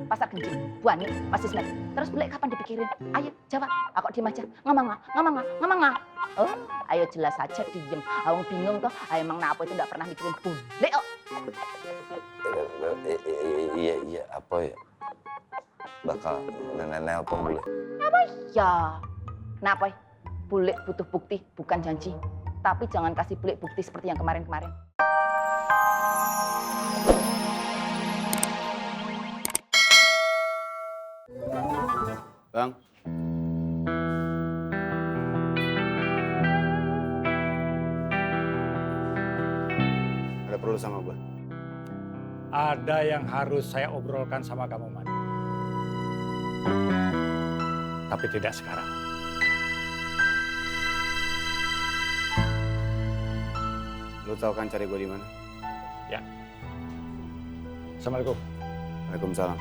pasar Genjing, Buani, masih snack. Terus beli kapan dipikirin? Ayo jawab, aku diem aja. Ngomong. Oh, ayo jelas aja diem. Awang bingung toh, emang Napo itu nggak pernah mikirin bule kok. Iya, apa ya? Bakal nelpon bule. Apa ya? Napo? Bule butuh bukti, bukan janji. Tapi jangan kasih bule bukti seperti yang kemarin-kemarin. Bang. Ada perlu sama gua? Ada yang harus saya obrolkan sama kamu, Man. Tapi tidak sekarang. Lu tahu kan cari gua di mana? Ya. Assalamualaikum. Waalaikumsalam.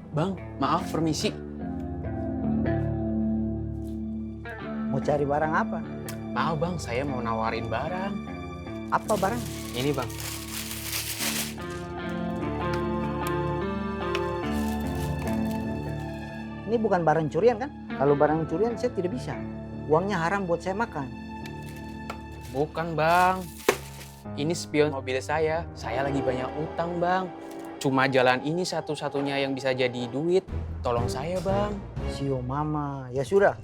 Bang, maaf permisi. Mau cari barang apa? Maaf bang, saya mau nawarin barang. Apa barang? Ini bang. Ini bukan barang curian kan? Kalau barang curian saya tidak bisa. Uangnya haram buat saya makan. Bukan bang. Ini spion mobil saya. Saya lagi banyak utang bang. Cuma jalan ini satu-satunya yang bisa jadi duit. Tolong saya bang. Sio mama, ya sudah.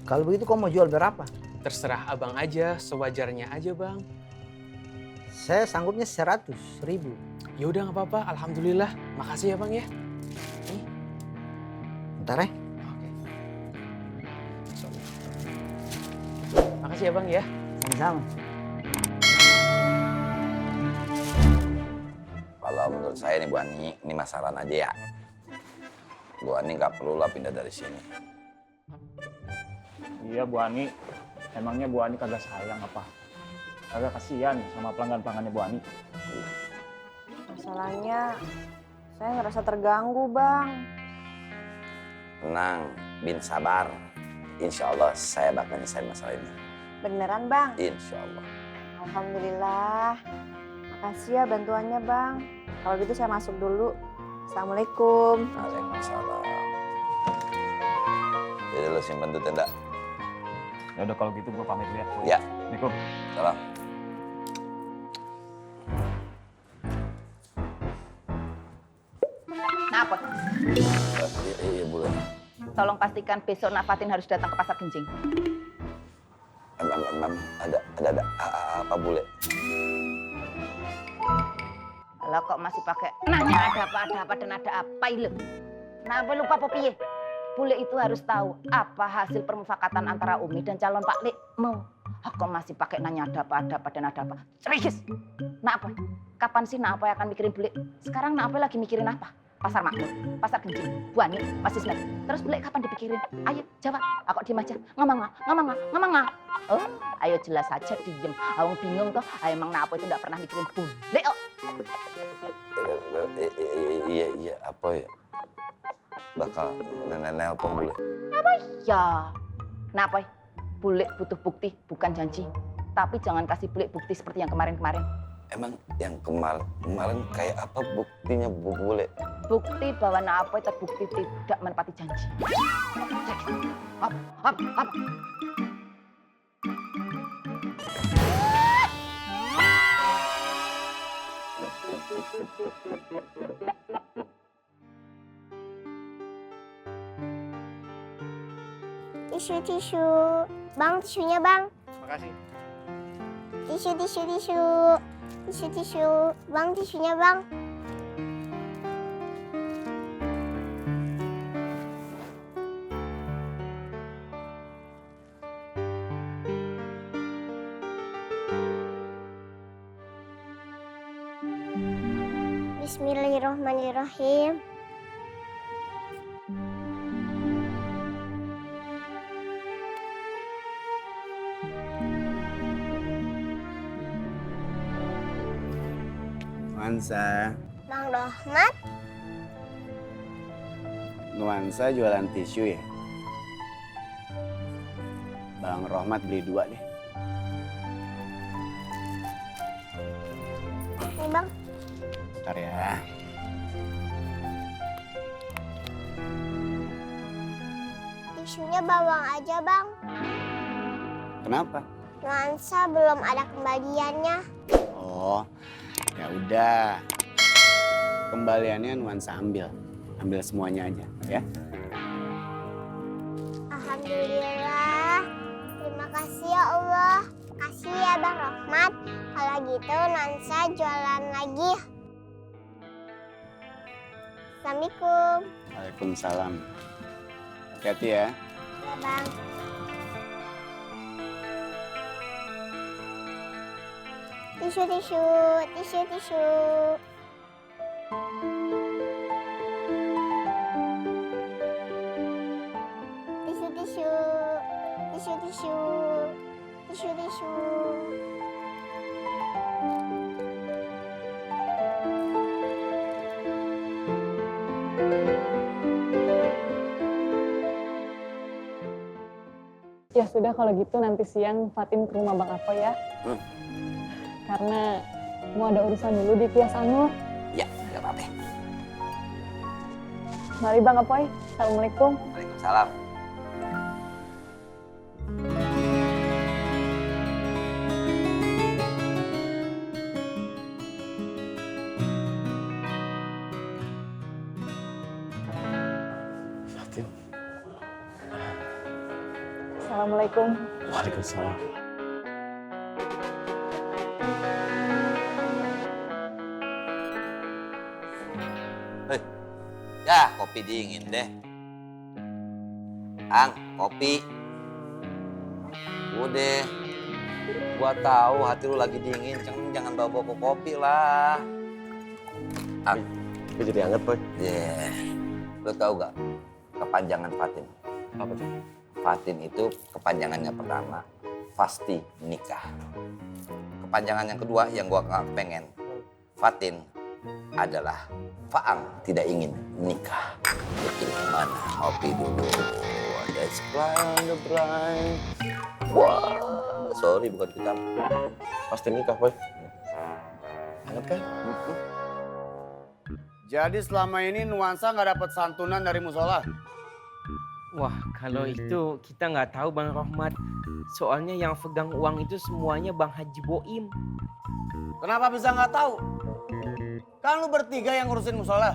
Kalau begitu kau mau jual berapa? Terserah abang aja, sewajarnya aja bang. Saya sanggupnya 100.000. Ya udah nggak apa-apa, alhamdulillah. Makasih ya bang ya. Bentar ya. Oke. Makasih ya bang ya. Sama-sama. Kalau menurut saya nih Bu Ani, ini masalah aja ya. Bu Ani nggak perlu lah pindah dari sini. Iya Bu Ani, emangnya Bu Ani kagak sayang apa? Kagak kasihan sama pelanggan-pelanggannya Bu Ani? Masalahnya saya ngerasa terganggu bang. Tenang, Bin, sabar. Insya Allah saya bakal nyelesain masalah ini. Beneran bang? Insya Allah. Alhamdulillah. Makasih ya bantuannya bang. Kalau gitu saya masuk dulu. Assalamualaikum. Waalaikumsalam. Jadi lo simpen tuh tenda. Ya udah kalau gitu gue pamit lihat. Ya. Assalamualaikum. Salam. Napa? Iya boleh. Tolong pastikan besok Nak Fatin harus datang ke pasar Genjing. Ada apa bule? Lah kok masih pakai nanya ada apa dan ada apa itu? Nah, lupa apa piye? Bule itu harus tahu apa hasil permufakatan antara Umi dan calon Pak Lekmo. Kok masih pakai nanya ada apa dan ada apa? Serius? Nah apa? Kapan sih Nak apa akan mikirin bule? Sekarang Nak apa lagi mikirin apa? Pasar Makmur, pasar Genjing, Buani, masih snack. Terus beli kapan dipikirin? Ayo jawab, aku diem aja. Ngomong. Oh, ayo jelas aja diem. Awang bingung toh, emang Napo itu nggak pernah mikirin bule kok. Iya, apa ya? Bakal nelpon bule. Apa ya? Napo? Bule butuh bukti, bukan janji. Tapi jangan kasih bule bukti seperti yang kemarin-kemarin. Emang yang kemarin kayak apa buktinya bule? Bukti bahwa Napo terbukti tidak menepati janji. Hop. Tisu. Bang, tisunya bang. Makasih. Tisu. Bang, tisunya bang. Bismillahirrahmanirrahim. Nuansa. Bang Rohmat, Nuansa jualan tisu ya? Bang Rohmat beli 2 deh. Bang. Bentar ya. Tisunya bawang aja, Bang. Kenapa? Nuansa belum ada kembaliannya. Oh, ya udah. Kembaliannya nuansa ambil. Ambil semuanya aja, ya. Alhamdulillah. Terima kasih ya Allah. Kasih ya Bang Rohmat. Kalau gitu Nuansa jualan lagi. Assalamualaikum. Waalaikumsalam. Hati-hati ya. Ya Bang. Tisu, tisu, tisu, tisu. Tisu, tisu, tisu, tisu, tisu, tisu. Ya sudah kalau gitu nanti siang Fatin ke rumah Bang Apoy ya. Karena mau ada urusan dulu di Kias Anur. Ya, gak apa-apa. Mari Bang Apoy. Assalamualaikum. Waalaikumsalam. Fatin. Assalamualaikum. Waalaikumsalam. Ya, kopi dingin deh. Ang, kopi. Udah. Gua tahu hati lu lagi dingin, jangan bawa-bawa ke kopi lah. Ang, Gue jadi anget, Boy. yeah. Lu tahu gak kepanjangan Fatin? Apa tuh? Fatin itu kepanjangannya pertama, pasti nikah. Kepanjangan yang kedua yang gua gak pengen, Fatin adalah Faang tidak ingin nikah. Jadi mana kopi dulu. Ada on the brine. Wah, sorry bukan kita. Pasti nikah, Boy. Anget kan? Jadi selama ini Nuansa nggak dapat santunan dari musola? Wah, kalau itu kita nggak tahu Bang Rohmat. Soalnya yang pegang uang itu semuanya Bang Haji Boim. Kenapa bisa nggak tahu? Kan lu bertiga yang ngurusin musola.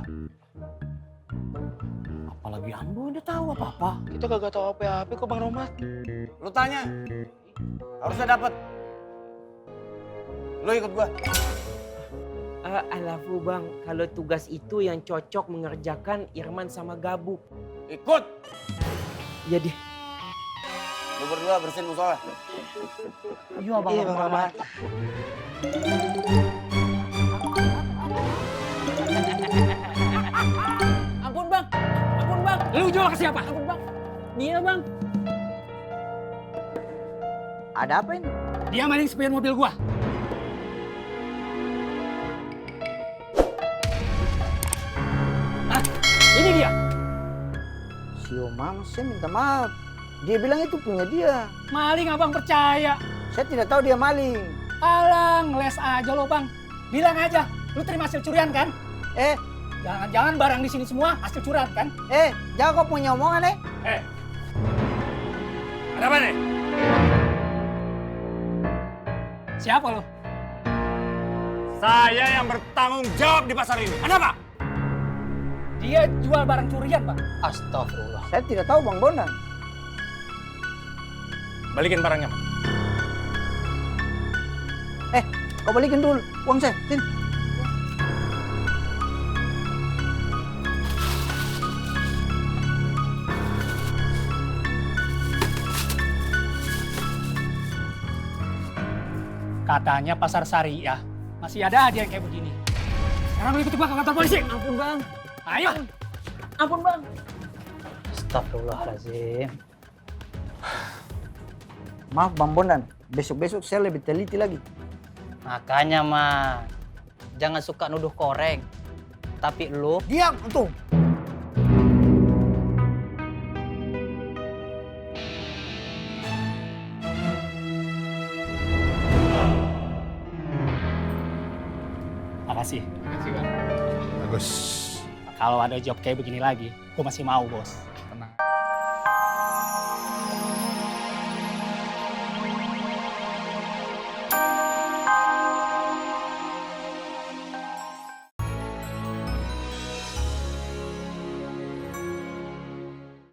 Apalagi Ambo udah tahu apa-apa. Kita kagak tahu apa-apa kok Bang Rohmat. Lu tanya, harusnya dapat. Lu ikut gua. Alafu Bang, kalau tugas itu yang cocok mengerjakan Irman sama Gabuk. Ikut. Jadi, Lu berdua bersihin musola. Iya Bang Rohmat. ampun Bang, ampun Bang. Lu jual ke siapa? Ampun Bang. Dia Bang, Ada apa ini? dia maling spion mobil gua. Ini dia. Si Omang, saya minta maaf. Dia bilang itu punya dia. Maling abang percaya. Saya tidak tahu dia maling. Alang, les aja lo bang. Bilang aja, lu terima hasil curian kan? Eh, Jangan-jangan barang di sini semua hasil curian kan? jangan kau punya omongan Ada apa nih? Siapa lo? Saya yang bertanggung jawab di pasar ini. Ada apa? Dia jual barang curian bang. Astagfirullah. Saya tidak tahu Bang Bondan. Balikin barangnya. Kau balikin dulu uang saya. Sini. Katanya pasar syariah masih ada aja yang kayak begini. Sekarang lu ikut gua ke kantor polisi. Ampun bang. Ayo. Ampun bang. Astagfirullahaladzim. Maaf Bang Bondan, besok-besok saya lebih teliti lagi. Makanya mah jangan suka nuduh koreng. Tapi lu Diam antum. kasih. Makasih bang. Bagus. Kalau ada job kayak begini lagi, gue masih mau, bos. Tenang.